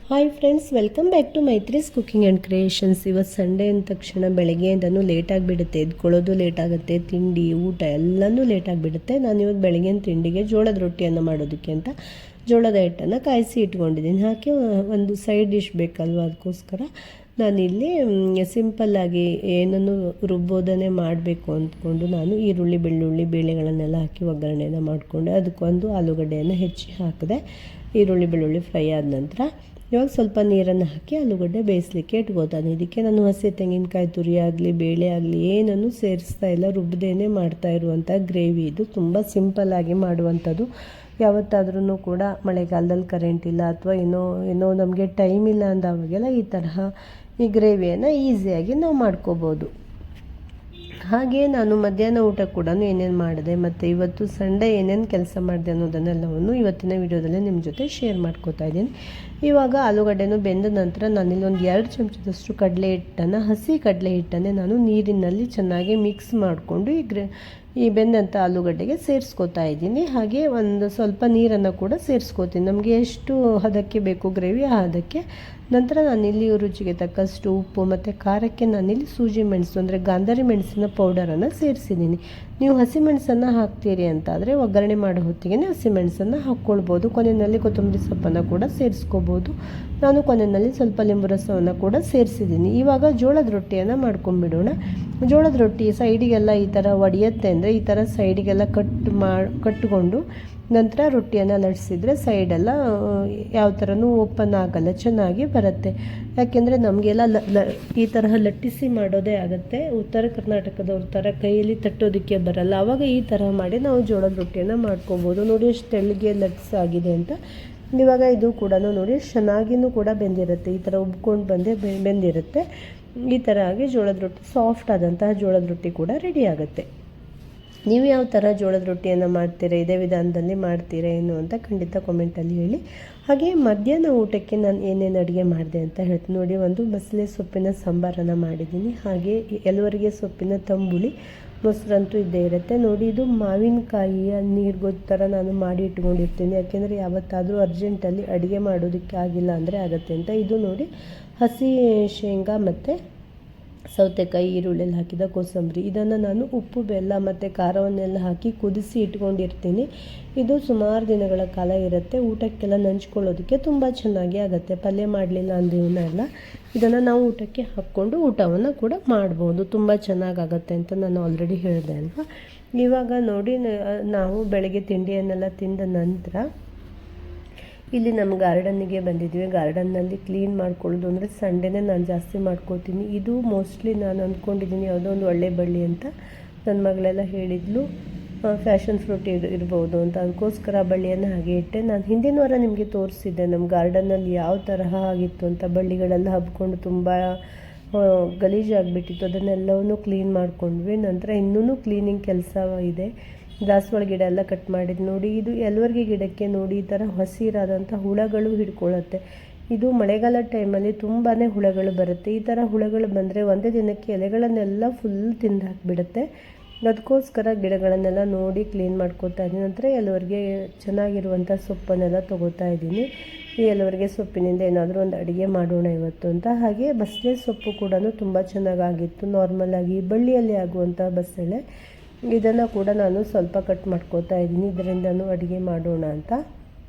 Hi friends, welcome back to Maitri's cooking and creations. ಇವತ್ತು Sunday ಅಂದ ತಕ್ಷಣ ಬೆಳಗ್ಗೆಯಿಂದನೂ ಲೇಟಾಗಿಬಿಡುತ್ತೆ, ಎದ್ಕೊಳ್ಳೋದು ಲೇಟಾಗುತ್ತೆ, ತಿಂಡಿ ಊಟ ಎಲ್ಲನೂ ಲೇಟಾಗಿಬಿಡುತ್ತೆ. ನಾನು ಇವತ್ತು ಬೆಳಗ್ಗಿನ ತಿಂಡಿಗೆ ಜೋಳದ ರೊಟ್ಟಿಯನ್ನು ಮಾಡೋದಕ್ಕೆ ಅಂತ ಜೋಳದ ಹಿಟ್ಟನ್ನು ಕಾಯಿಸಿ ಇಟ್ಕೊಂಡಿದ್ದೀನಿ. ಹಾಕಿ ಒಂದು ಸೈಡ್ ಡಿಶ್ ಬೇಕಲ್ವ, ಅದಕ್ಕೋಸ್ಕರ ನಾನಿಲ್ಲಿ ಸಿಂಪಲ್ಲಾಗಿ ಏನನ್ನು ರುಬ್ಬೋದನ್ನೇ ಮಾಡಬೇಕು ಅಂದ್ಕೊಂಡು ನಾನು ಈರುಳ್ಳಿ ಬೆಳ್ಳುಳ್ಳಿ ಬೇಳೆಗಳನ್ನೆಲ್ಲ ಹಾಕಿ ಒಗ್ಗರಣೆನ ಮಾಡಿಕೊಂಡೆ. ಅದಕ್ಕೊಂದು ಆಲೂಗಡ್ಡೆಯನ್ನು ಹೆಚ್ಚಿ ಹಾಕಿದೆ. ಈರುಳ್ಳಿ ಬೆಳ್ಳುಳ್ಳಿ ಫ್ರೈ ಆದ ನಂತರ ಇವಾಗ ಸ್ವಲ್ಪ ನೀರನ್ನು ಹಾಕಿ ಆಲೂಗಡ್ಡೆ ಬೇಯಿಸ್ಲಿಕ್ಕೆ ಇಟ್ಕೋತಾನೆ. ಇದಕ್ಕೆ ನಾನು ಹಸಿ ತೆಂಗಿನಕಾಯಿ ತುರಿ ಆಗಲಿ ಬೇಳೆ ಆಗಲಿ ಏನನ್ನು ಸೇರಿಸ್ತಾ ಇಲ್ಲ, ರುಬ್ಬದೇನೆ ಮಾಡ್ತಾ ಇರುವಂಥ ಗ್ರೇವಿ. ಇದು ತುಂಬ ಸಿಂಪಲ್ಲಾಗಿ ಮಾಡುವಂಥದ್ದು. ಯಾವತ್ತಾದ್ರೂ ಕೂಡ ಮಳೆಗಾಲದಲ್ಲಿ ಕರೆಂಟ್ ಇಲ್ಲ ಅಥವಾ ಏನೋ ನಮಗೆ ಟೈಮ್ ಇಲ್ಲ ಅಂದಾವಾಗೆಲ್ಲ ಈ ತರಹ ಈ ಗ್ರೇವಿಯನ್ನು ಈಸಿಯಾಗಿ ನಾವು ಮಾಡ್ಕೋಬೋದು. ಹಾಗೆ ನಾನು ಮಧ್ಯಾಹ್ನ ಊಟ ಕೂಡ ಏನೇನು ಮಾಡಿದೆ ಮತ್ತು ಇವತ್ತು ಸಂಡೇ ಏನೇನು ಕೆಲಸ ಮಾಡಿದೆ ಅನ್ನೋದನ್ನೆಲ್ಲವನ್ನು ಇವತ್ತಿನ ವಿಡಿಯೋದಲ್ಲಿ ನಿಮ್ಮ ಜೊತೆ ಶೇರ್ ಮಾಡ್ಕೋತಾ ಇದ್ದೀನಿ. ಇವಾಗ ಆಲೂಗಡ್ಡೆನೂ ಬೆಂದ ನಂತರ ನಾನಿಲ್ಲಿ ಒಂದು 2 ಚಮಚದಷ್ಟು ಕಡಲೆ ಹಿಟ್ಟನ್ನು, ಹಸಿ ಕಡಲೆ ಹಿಟ್ಟನ್ನೇ ನಾನು ನೀರಿನಲ್ಲಿ ಚೆನ್ನಾಗಿ ಮಿಕ್ಸ್ ಮಾಡಿಕೊಂಡು ಈ ಬೆಂದಂಥ ಆಲೂಗಡ್ಡೆಗೆ ಸೇರಿಸ್ಕೋತಾ ಇದ್ದೀನಿ. ಹಾಗೆ ಒಂದು ಸ್ವಲ್ಪ ನೀರನ್ನು ಕೂಡ ಸೇರಿಸ್ಕೋತೀನಿ, ನಮಗೆ ಎಷ್ಟು ಹದಕ್ಕೆ ಬೇಕು ಗ್ರೇವಿ ಆ ಹದಕ್ಕೆ. ನಂತರ ನಾನಿಲ್ಲಿ ರುಚಿಗೆ ತಕ್ಕಷ್ಟು ಉಪ್ಪು ಮತ್ತು ಖಾರಕ್ಕೆ ನಾನಿಲ್ಲಿ ಸೂಜಿ ಮೆಣಸು ಅಂದರೆ ಗಾಂಧಾರಿ ಮೆಣಸಿನ ಪೌಡರನ್ನು ಸೇರಿಸಿದ್ದೀನಿ. ನೀವು ಹಸಿಮೆಣಸನ್ನು ಹಾಕ್ತೀರಿ ಅಂತಾದರೆ ಒಗ್ಗರಣೆ ಮಾಡೋ ಹೊತ್ತಿಗೆ ಹಸಿಮೆಣಸನ್ನು ಹಾಕ್ಕೊಳ್ಬೋದು. ಕೊನೆಯಲ್ಲಿ ಕೊತ್ತಂಬರಿ ಸೊಪ್ಪನ್ನು ಕೂಡ ಸೇರಿಸ್ಕೋಬೋದು. ನಾನು ಕೊನೆಯಲ್ಲಿ ಸ್ವಲ್ಪ ಲಿಂಬು ರಸವನ್ನು ಕೂಡ ಸೇರಿಸಿದ್ದೀನಿ. ಇವಾಗ ಜೋಳದ ರೊಟ್ಟಿಯನ್ನು ಮಾಡ್ಕೊಂಡ್ಬಿಡೋಣ. ಜೋಳದ ರೊಟ್ಟಿ ಸೈಡಿಗೆಲ್ಲ ಈ ಥರ ಒಡೆಯುತ್ತೆ ಅಂದರೆ ಈ ಥರ ಸೈಡಿಗೆಲ್ಲ ಕಟ್ಟಿಕೊಂಡು ನಂತರ ರೊಟ್ಟಿಯನ್ನು ಲಟ್ಟಿಸಿದ್ರೆ ಸೈಡೆಲ್ಲ ಯಾವ ಥರನೂ ಓಪನ್ ಆಗಲ್ಲ, ಚೆನ್ನಾಗಿ ಬರುತ್ತೆ. ಯಾಕೆಂದರೆ ನಮಗೆಲ್ಲ ಈ ತರಹ ಲಟ್ಟಿಸಿ ಮಾಡೋದೇ ಆಗುತ್ತೆ. ಉತ್ತರ ಕರ್ನಾಟಕದವ್ರ ಥರ ಕೈಯಲ್ಲಿ ತಟ್ಟೋದಕ್ಕೆ ಬರಲ್ಲ. ಆವಾಗ ಈ ಥರ ಮಾಡಿ ನಾವು ಜೋಳದ ರೊಟ್ಟಿಯನ್ನು ಮಾಡ್ಕೋಬೋದು. ನೋಡಿ ಎಷ್ಟು ತೆಳ್ಳಗೆ ಲಟ್ಟಿಸಾಗಿದೆ ಅಂತ. ಇವಾಗ ಇದು ಕೂಡ ನೋಡಿ ಚೆನ್ನಾಗಿಯೂ ಕೂಡ ಬೆಂದಿರುತ್ತೆ, ಈ ಥರ ಉಬ್ಕೊಂಡು ಬೆಂದಿರುತ್ತೆ. ಈ ಥರ ಆಗಿ ಜೋಳದ ರೊಟ್ಟಿ, ಸಾಫ್ಟ್ ಆದಂತಹ ಜೋಳದ ರೊಟ್ಟಿ ಕೂಡ ರೆಡಿ ಆಗುತ್ತೆ. ನೀವು ಯಾವ ಥರ ಜೋಳದ ರೊಟ್ಟಿಯನ್ನು ಮಾಡ್ತೀರಾ, ಇದೇ ವಿಧಾನದಲ್ಲಿ ಮಾಡ್ತೀರಾ ಏನು ಅಂತ ಖಂಡಿತ ಕಾಮೆಂಟಲ್ಲಿ ಹೇಳಿ. ಹಾಗೆ ಮಧ್ಯಾಹ್ನ ಊಟಕ್ಕೆ ನಾನು ಏನೇನು ಅಡುಗೆ ಮಾಡಿದೆ ಅಂತ ಹೇಳ್ತೀನಿ ನೋಡಿ. ಒಂದು ಬಸಳೆ ಸೊಪ್ಪಿನ ಸಾಂಬಾರನ್ನು ಮಾಡಿದ್ದೀನಿ. ಹಾಗೆ ಎಲವರಿಗೆ ಸೊಪ್ಪಿನ ತಂಬುಳಿ, ಮೊಸರಂತೂ ಇದ್ದೇ ಇರುತ್ತೆ ನೋಡಿ. ಇದು ಮಾವಿನಕಾಯಿಯ ನೀರ್ಗೊಜ್ಜು ಥರ ನಾನು ಮಾಡಿ ಇಟ್ಕೊಂಡಿರ್ತೀನಿ, ಯಾಕೆಂದರೆ ಯಾವತ್ತಾದರೂ ಅರ್ಜೆಂಟಲ್ಲಿ ಅಡುಗೆ ಮಾಡೋದಕ್ಕೆ ಆಗಿಲ್ಲ ಅಂದರೆ ಆಗುತ್ತೆ ಅಂತ. ಇದು ನೋಡಿ ಹಸಿ ಶೇಂಗಾ ಮತ್ತು ಸೌತೆಕಾಯಿ ಈರುಳ್ಳಿಯಲ್ಲಿ ಹಾಕಿದ ಕೋಸಂಬರಿ. ಇದನ್ನು ನಾನು ಉಪ್ಪು ಬೆಲ್ಲ ಮತ್ತು ಖಾರವನ್ನೆಲ್ಲ ಹಾಕಿ ಕುದಿಸಿ ಇಟ್ಕೊಂಡಿರ್ತೀನಿ. ಇದು ಸುಮಾರು ದಿನಗಳ ಕಾಲ ಇರುತ್ತೆ. ಊಟಕ್ಕೆಲ್ಲ ನಂಚ್ಕೊಳ್ಳೋದಕ್ಕೆ ತುಂಬ ಚೆನ್ನಾಗಿ ಆಗುತ್ತೆ. ಪಲ್ಯ ಮಾಡಲಿಲ್ಲ ಅಂದಿವನ್ನೆಲ್ಲ ಇದನ್ನು ನಾವು ಊಟಕ್ಕೆ ಹಾಕ್ಕೊಂಡು ಊಟವನ್ನು ಕೂಡ ಮಾಡ್ಬೋದು. ತುಂಬ ಚೆನ್ನಾಗಾಗತ್ತೆ ಅಂತ ನಾನು ಆಲ್ರೆಡಿ ಹೇಳಿದೆ ಅಲ್ವಾ. ಇವಾಗ ನೋಡಿ ನಾವು ಬೆಳಗ್ಗೆ ತಿಂಡಿಯನ್ನೆಲ್ಲ ತಿಂದ ನಂತರ ಇಲ್ಲಿ ನಮ್ಮ ಗಾರ್ಡನ್ನಿಗೆ ಬಂದಿದ್ವಿ. ಗಾರ್ಡನ್ನಲ್ಲಿ ಕ್ಲೀನ್ ಮಾಡ್ಕೊಳ್ಳೋದು ಅಂದರೆ ಸಂಡೇನೇ ನಾನು ಜಾಸ್ತಿ ಮಾಡ್ಕೋತೀನಿ. ಇದು ಮೋಸ್ಟ್ಲಿ ನಾನು ಅಂದ್ಕೊಂಡಿದ್ದೀನಿ ಯಾವುದೋ ಒಂದು ಒಳ್ಳೆ ಬಳ್ಳಿ ಅಂತ. ನನ್ನ ಮಗಳೆಲ್ಲ ಹೇಳಿದ್ಲು ಫ್ಯಾಷನ್ ಫ್ರೂಟ್ ಇರ್ಬೋದು ಅಂತ. ಅದಕ್ಕೋಸ್ಕರ ಬಳ್ಳಿಯನ್ನು ಹಾಗೆ ಇಟ್ಟೆ. ನಾನು ಹಿಂದಿನ ವಾರ ನಿಮಗೆ ತೋರಿಸಿದ್ದೆ ನಮ್ಮ ಗಾರ್ಡನ್ನಲ್ಲಿ ಯಾವ ತರಹ ಆಗಿತ್ತು ಅಂತ. ಬಳ್ಳಿಗಳೆಲ್ಲ ಹಬ್ಕೊಂಡು ತುಂಬ ಗಲೀಜಾಗಿಬಿಟ್ಟಿತ್ತು. ಅದನ್ನೆಲ್ಲವನ್ನೂ ಕ್ಲೀನ್ ಮಾಡ್ಕೊಂಡ್ವಿ. ನಂತರ ಇನ್ನೂ ಕ್ಲೀನಿಂಗ್ ಕೆಲಸ ಇದೆ. ದಾಸವಾಳ ಗಿಡ ಎಲ್ಲ ಕಟ್ ಮಾಡಿದ್ದು ನೋಡಿ. ಇದು ಎಲವರ್ಗಿ ಗಿಡಕ್ಕೆ ನೋಡಿ ಈ ಥರ ಹಸಿರಾದಂಥ ಹುಳಗಳು ಹಿಡ್ಕೊಳ್ಳುತ್ತೆ. ಇದು ಮಳೆಗಾಲ ಟೈಮಲ್ಲಿ ತುಂಬಾ ಹುಳಗಳು ಬರುತ್ತೆ. ಈ ಥರ ಹುಳಗಳು ಬಂದರೆ ಒಂದೇ ದಿನಕ್ಕೆ ಎಲೆಗಳನ್ನೆಲ್ಲ ಫುಲ್ ತಿಂದು ಹಾಕಿಬಿಡುತ್ತೆ. ಅದಕ್ಕೋಸ್ಕರ ಗಿಡಗಳನ್ನೆಲ್ಲ ನೋಡಿ ಕ್ಲೀನ್ ಮಾಡ್ಕೋತಾ ಇದ್ದೀನಿ. ನಂತರ ಎಲವರ್ಗೆ ಚೆನ್ನಾಗಿರುವಂಥ ಸೊಪ್ಪನ್ನೆಲ್ಲ ತೊಗೋತಾ ಇದ್ದೀನಿ. ಈ ಎಲವರ್ಗೆ ಸೊಪ್ಪಿನಿಂದ ಏನಾದರೂ ಒಂದು ಅಡುಗೆ ಮಾಡೋಣ ಇವತ್ತು ಅಂತ. ಹಾಗೆ ಬಸಳೆ ಸೊಪ್ಪು ಕೂಡ ತುಂಬ ಚೆನ್ನಾಗಾಗಿತ್ತು. ನಾರ್ಮಲಾಗಿ ಬಳ್ಳಿಯಲ್ಲಿ ಆಗುವಂಥ ಬಸಳೆ, ಇದನ್ನು ಕೂಡ ನಾನು ಸ್ವಲ್ಪ ಕಟ್ ಮಾಡ್ಕೋತಾ ಇದ್ದೀನಿ. ಇದರಿಂದನೂ ಅಡುಗೆ ಮಾಡೋಣ ಅಂತ.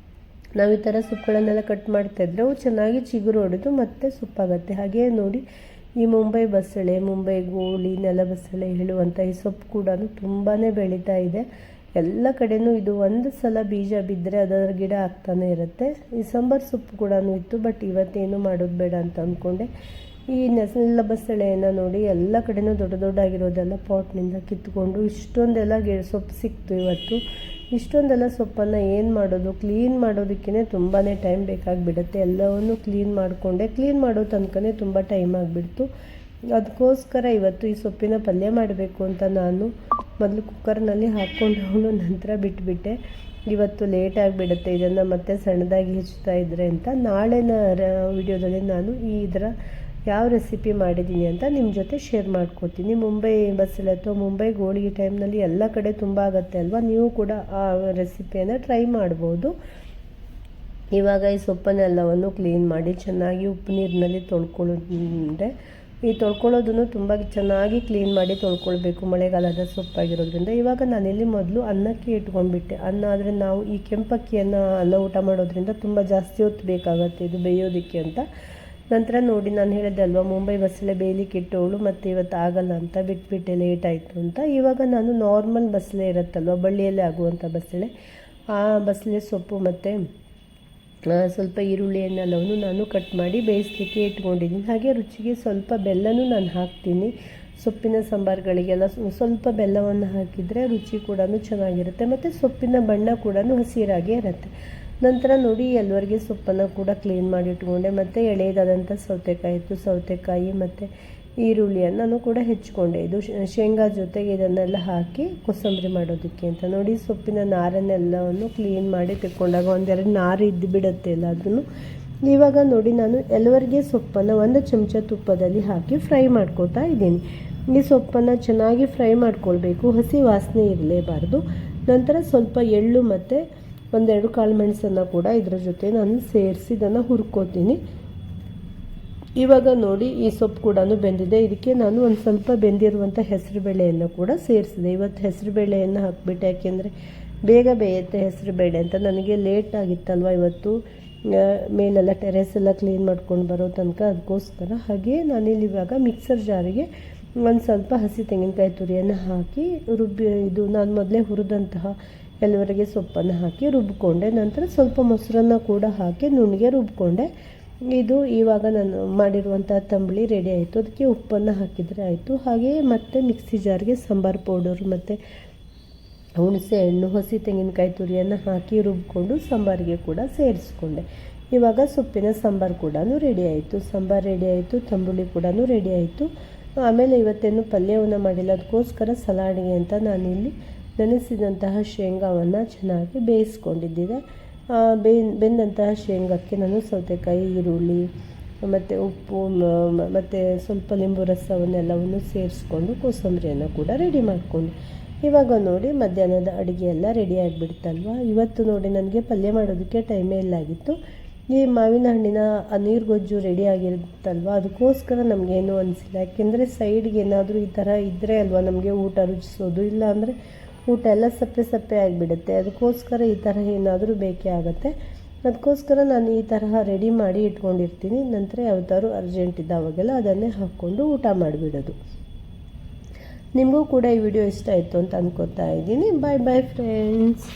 ನಾವು ಈ ಥರ ಸೊಪ್ಪುಗಳನ್ನೆಲ್ಲ ಕಟ್ ಮಾಡ್ತಾಯಿದ್ರೆ ಅವು ಚೆನ್ನಾಗಿ ಚಿಗುರು ಹೊಡೆದು ಮತ್ತೆ ಸೊಪ್ಪಾಗತ್ತೆ. ಹಾಗೆ ನೋಡಿ ಈ ಮುಂಬೈ ಬಸಳೆ, ಮುಂಬೈ ಗೋಳಿ, ನೆಲಬಸಳೆ ಹೇಳುವಂಥ ಈ ಸೊಪ್ಪು ಕೂಡ ತುಂಬಾ ಬೆಳೀತಾ ಇದೆ ಎಲ್ಲ ಕಡೆಯೂ. ಇದು ಒಂದು ಸಲ ಬೀಜ ಬಿದ್ದರೆ ಅದರ ಗಿಡ ಆಗ್ತಾನೆ ಇರುತ್ತೆ. ಈ ಸಾಂಬಾರು ಸೊಪ್ಪು ಕೂಡ ಇತ್ತು, ಬಟ್ ಇವತ್ತೇನು ಮಾಡೋದು ಬೇಡ ಅಂತ ಅಂದ್ಕೊಂಡೆ. ಈ ನೆಲಬಸಳೆಯನ್ನು ನೋಡಿ ಎಲ್ಲ ಕಡೆಯೂ ದೊಡ್ಡ ದೊಡ್ಡಾಗಿರೋದೆಲ್ಲ ಪಾಟ್ನಿಂದ ಕಿತ್ಕೊಂಡು ಇಷ್ಟೊಂದೆಲ್ಲ ಸೊಪ್ಪು ಸಿಕ್ತು ಇವತ್ತು. ಇಷ್ಟೊಂದೆಲ್ಲ ಸೊಪ್ಪನ್ನು ಏನು ಮಾಡೋದು, ಕ್ಲೀನ್ ಮಾಡೋದಕ್ಕೇ ತುಂಬಾ ಟೈಮ್ ಬೇಕಾಗಿಬಿಡುತ್ತೆ. ಎಲ್ಲವನ್ನೂ ಕ್ಲೀನ್ ಮಾಡಿಕೊಂಡೆ. ಕ್ಲೀನ್ ಮಾಡೋ ತನಕನೇ ತುಂಬ ಟೈಮ್ ಆಗಿಬಿಡ್ತು. ಅದಕ್ಕೋಸ್ಕರ ಇವತ್ತು ಈ ಸೊಪ್ಪಿನ ಪಲ್ಯ ಮಾಡಬೇಕು ಅಂತ ನಾನು ಮೊದಲು ಕುಕ್ಕರ್ನಲ್ಲಿ ಹಾಕ್ಕೊಂಡು ನಂತರ ಬಿಟ್ಬಿಟ್ಟೆ. ಇವತ್ತು ಲೇಟ್ ಆಗಿಬಿಡುತ್ತೆ ಇದನ್ನು ಮತ್ತೆ ಸಣ್ಣದಾಗಿ ಹೆಚ್ಚುತ್ತಾ ಇದ್ದರೆ ಅಂತ. ನಾಳಿನ ವಿಡಿಯೋದಲ್ಲಿ ನಾನು ಇದರ ಯಾವ ರೆಸಿಪಿ ಮಾಡಿದ್ದೀನಿ ಅಂತ ನಿಮ್ಮ ಜೊತೆ ಶೇರ್ ಮಾಡ್ಕೋತೀನಿ. ಮುಂಬೈ ಬಸ್ಸಲ್ಲಿ ಅಥವಾ ಮುಂಬೈ ಗೋಳಿಗೆ ಟೈಮ್ನಲ್ಲಿ ಎಲ್ಲ ಕಡೆ ತುಂಬ ಆಗುತ್ತೆ ಅಲ್ವಾ. ನೀವು ಕೂಡ ಆ ರೆಸಿಪಿಯನ್ನು ಟ್ರೈ ಮಾಡ್ಬೋದು. ಇವಾಗ ಈ ಸೊಪ್ಪನ್ನೆಲ್ಲವನ್ನು ಕ್ಲೀನ್ ಮಾಡಿ ಚೆನ್ನಾಗಿ ಉಪ್ಪು ನೀರಿನಲ್ಲಿ ತೊಳ್ಕೊಳ್ಳೋದ್ರೆ ಈ ತೊಳ್ಕೊಳ್ಳೋದನ್ನು ತುಂಬ ಚೆನ್ನಾಗಿ ಕ್ಲೀನ್ ಮಾಡಿ ತೊಳ್ಕೊಳ್ಬೇಕು, ಮಳೆಗಾಲದ ಸೊಪ್ಪಾಗಿರೋದ್ರಿಂದ. ಇವಾಗ ನಾನಿಲ್ಲಿ ಮೊದಲು ಅನ್ನಕ್ಕೆ ಇಟ್ಕೊಂಡ್ಬಿಟ್ಟೆ. ಅನ್ನ ಆದರೆ ನಾವು ಈ ಕೆಂಪಕ್ಕಿಯನ್ನು ಅನ್ನ ಊಟ ಮಾಡೋದ್ರಿಂದ ತುಂಬ ಜಾಸ್ತಿ ಹೊತ್ತು ಬೇಕಾಗತ್ತೆ ಇದು ಬೇಯೋದಕ್ಕೆ ಅಂತ. ನಂತರ ನೋಡಿ, ನಾನು ಹೇಳಿದೆ ಅಲ್ವಾ ಮುಂಬೈ ಬಸಳೆ ಬೇಯಲಿಕ್ಕೆ ಇಟ್ಟವಳು, ಮತ್ತು ಇವತ್ತು ಆಗಲ್ಲ ಅಂತ ಬಿಟ್ಬಿಟ್ಟೆ, ಲೇಟ್ ಆಯಿತು ಅಂತ. ಇವಾಗ ನಾನು ನಾರ್ಮಲ್ ಬಸಳೆ ಇರುತ್ತಲ್ವ, ಬಳ್ಳಿಯಲ್ಲೇ ಆಗುವಂಥ ಬಸಳೆ, ಆ ಬಸಳೆ ಸೊಪ್ಪು ಮತ್ತು ಸ್ವಲ್ಪ ಈರುಳ್ಳಿಯನ್ನೆಲ್ಲವನ್ನು ನಾನು ಕಟ್ ಮಾಡಿ ಬೇಯಿಸಲಿಕ್ಕೆ ಇಟ್ಕೊಂಡಿದ್ದೀನಿ. ಹಾಗೆ ರುಚಿಗೆ ಸ್ವಲ್ಪ ಬೆಲ್ಲನೂ ನಾನು ಹಾಕ್ತೀನಿ. ಸೊಪ್ಪಿನ ಸಾಂಬಾರುಗಳಿಗೆಲ್ಲ ಸ್ವಲ್ಪ ಬೆಲ್ಲವನ್ನು ಹಾಕಿದರೆ ರುಚಿ ಕೂಡ ಚೆನ್ನಾಗಿರುತ್ತೆ, ಮತ್ತು ಸೊಪ್ಪಿನ ಬಣ್ಣ ಕೂಡ ಹಸಿರಾಗೇ ಇರುತ್ತೆ. ನಂತರ ನೋಡಿ, ಎಲ್ಲರಿಗೆ ಸೊಪ್ಪನ್ನು ಕೂಡ ಕ್ಲೀನ್ ಮಾಡಿ ಇಟ್ಕೊಂಡೆ, ಮತ್ತು ಎಳೆಯದಾದಂಥ ಸೌತೆಕಾಯಿ ಇತ್ತು, ಸೌತೆಕಾಯಿ ಮತ್ತು ಈರುಳ್ಳಿಯನ್ನು ನಾನು ಕೂಡ ಹೆಚ್ಕೊಂಡೆ. ಇದು ಶೇಂಗಾ ಜೊತೆಗೆ ಇದನ್ನೆಲ್ಲ ಹಾಕಿ ಕೋಸಂಬರಿ ಮಾಡೋದಕ್ಕೆ ಅಂತ. ನೋಡಿ, ಸೊಪ್ಪಿನ ನಾರನ್ನೆಲ್ಲವನ್ನು ಕ್ಲೀನ್ ಮಾಡಿ ತೆಕ್ಕೊಂಡಾಗ ಒಂದೆರಡು ನಾರು ಇದ್ದು ಬಿಡುತ್ತೆ ಎಲ್ಲದನ್ನು. ಇವಾಗ ನೋಡಿ, ನಾನು ಎಲ್ಲರಿಗೆ ಸೊಪ್ಪನ್ನು 1 ಚಮಚ ತುಪ್ಪದಲ್ಲಿ ಹಾಕಿ ಫ್ರೈ ಮಾಡ್ಕೊತಾ ಇದ್ದೀನಿ. ಈ ಸೊಪ್ಪನ್ನು ಚೆನ್ನಾಗಿ ಫ್ರೈ ಮಾಡ್ಕೊಳ್ಬೇಕು, ಹಸಿ ವಾಸನೆ ಇರಲೇಬಾರ್ದು. ನಂತರ ಸ್ವಲ್ಪ ಎಳ್ಳು ಮತ್ತು 1-2 ಕಾಳು ಮೆಣಸನ್ನು ಕೂಡ ಇದರ ಜೊತೆ ನಾನು ಸೇರಿಸಿ ಇದನ್ನು ಹುರ್ಕೋತೀನಿ. ಇವಾಗ ನೋಡಿ, ಈ ಸೊಪ್ಪು ಕೂಡ ಬೆಂದಿದೆ. ಇದಕ್ಕೆ ನಾನು ಒಂದು ಸ್ವಲ್ಪ ಬೆಂದಿರುವಂಥ ಹೆಸರುಬೇಳೆಯನ್ನು ಕೂಡ ಸೇರಿಸಿದೆ. ಇವತ್ತು ಹೆಸರುಬೇಳೆಯನ್ನು ಹಾಕಿಬಿಟ್ಟೆ, ಯಾಕೆಂದರೆ ಬೇಗ ಬೇಯುತ್ತೆ ಹೆಸರುಬೇಳೆ ಅಂತ. ನನಗೆ ಲೇಟ್ ಆಗಿತ್ತಲ್ವ ಇವತ್ತು, ಮೇಲೆಲ್ಲ ಟೆರೆಸೆಲ್ಲ ಕ್ಲೀನ್ ಮಾಡ್ಕೊಂಡು ಬರೋ ತನಕ, ಅದಕ್ಕೋಸ್ಕರ. ಹಾಗೆ ನಾನಿಲ್ಲಿ ಇವಾಗ ಮಿಕ್ಸರ್ ಜಾರಿಗೆ ಒಂದು ಸ್ವಲ್ಪ ಹಸಿ ತೆಂಗಿನಕಾಯಿ ತುರಿಯನ್ನು ಹಾಕಿ ಇದು ನಾನು ಮೊದಲೇ ಹುರಿದಂತಹ ಎಲ್ಲವರೆಗೆ ಸೊಪ್ಪನ್ನು ಹಾಕಿ ರುಬ್ಕೊಂಡೆ. ನಂತರ ಸ್ವಲ್ಪ ಮೊಸರನ್ನು ಕೂಡ ಹಾಕಿ ನುಣ್ಣಗೆ ರುಬ್ಕೊಂಡೆ. ಇದು ಇವಾಗ ನಾನು ಮಾಡಿರುವಂಥ ತಂಬುಳಿ ರೆಡಿ ಆಯಿತು. ಅದಕ್ಕೆ ಉಪ್ಪನ್ನು ಹಾಕಿದರೆ ಆಯಿತು. ಹಾಗೆಯೇ ಮತ್ತೆ ಮಿಕ್ಸಿ ಜಾರ್ಗೆ ಸಾಂಬಾರು ಪೌಡರ್ ಮತ್ತು ಹುಣಸೆ ಹಣ್ಣು, ಹಸಿ ತೆಂಗಿನಕಾಯಿ ತುರಿಯನ್ನು ಹಾಕಿ ರುಬ್ಕೊಂಡು ಸಾಂಬಾರಿಗೆ ಕೂಡ ಸೇರಿಸ್ಕೊಂಡೆ. ಇವಾಗ ಸೊಪ್ಪಿನ ಸಾಂಬಾರು ಕೂಡ ರೆಡಿ ಆಯಿತು. ಸಾಂಬಾರು ರೆಡಿ ಆಯಿತು, ತಂಬುಳಿ ಕೂಡ ರೆಡಿ ಆಯಿತು. ಆಮೇಲೆ ಇವತ್ತೇನು ಪಲ್ಯವನ್ನು ಮಾಡಿಲ್ಲ, ಅದಕ್ಕೋಸ್ಕರ ಸಲಾಡಿಗೆ ಅಂತ ನಾನಿಲ್ಲಿ ನೆನೆಸಿದಂತಹ ಶೇಂಗಾವನ್ನು ಚೆನ್ನಾಗಿ ಬೇಯಿಸ್ಕೊಂಡಿದ್ದೆ. ಬೆಂದಂತಹ ಶೇಂಗಕ್ಕೆ ನಾನು ಸೌತೆಕಾಯಿ, ಈರುಳ್ಳಿ ಮತ್ತು ಉಪ್ಪು ಮತ್ತು ಸ್ವಲ್ಪ ಲಿಂಬು ರಸವನ್ನೆಲ್ಲವನ್ನು ಸೇರಿಸ್ಕೊಂಡು ಕೋಸಂಬರಿಯನ್ನು ಕೂಡ ರೆಡಿ ಮಾಡಿಕೊಂಡು, ಇವಾಗ ನೋಡಿ ಮಧ್ಯಾಹ್ನದ ಅಡುಗೆ ಎಲ್ಲ ರೆಡಿ ಆಗಿಬಿಡ್ತಲ್ವ. ಇವತ್ತು ನೋಡಿ, ನನಗೆ ಪಲ್ಯ ಮಾಡೋದಕ್ಕೆ ಟೈಮೇ ಇಲ್ಲಾಗಿತ್ತು. ಈ ಮಾವಿನ ಹಣ್ಣಿನ ನೀರುಗೊಜ್ಜು ರೆಡಿ ಆಗಿರುತ್ತಲ್ವ, ಅದಕ್ಕೋಸ್ಕರ ನಮಗೇನು ಅನಿಸಿಲ್ಲ. ಯಾಕೆಂದರೆ ಸೈಡ್ಗೆ ಏನಾದರೂ ಈ ಥರ ಇದ್ದರೆ ಅಲ್ವ ನಮಗೆ ಊಟ ರುಚಿಸೋದು, ಇಲ್ಲ ಅಂದರೆ ಊಟ ಎಲ್ಲ ಸಪ್ಪೆ ಸಪ್ಪೆ ಆಗಿಬಿಡುತ್ತೆ. ಅದಕ್ಕೋಸ್ಕರ ಈ ಥರ ಏನಾದರೂ ಬೇಕೇ ಆಗುತ್ತೆ. ಅದಕ್ಕೋಸ್ಕರ ನಾನು ಈ ತರಹ ರೆಡಿ ಮಾಡಿ ಇಟ್ಕೊಂಡಿರ್ತೀನಿ. ನಂತರ ಯಾವತ್ತಾದ್ರು ಅರ್ಜೆಂಟ್ ಇದ್ದಾವಾಗೆಲ್ಲ ಅದನ್ನೇ ಹಾಕ್ಕೊಂಡು ಊಟ ಮಾಡಿಬಿಡೋದು. ನಿಮಗೂ ಕೂಡ ಈ ವಿಡಿಯೋ ಇಷ್ಟ ಆಯಿತು ಅಂತ ಅಂದ್ಕೊತಾ ಇದ್ದೀನಿ. ಬಾಯ್ ಬಾಯ್ ಫ್ರೆಂಡ್ಸ್.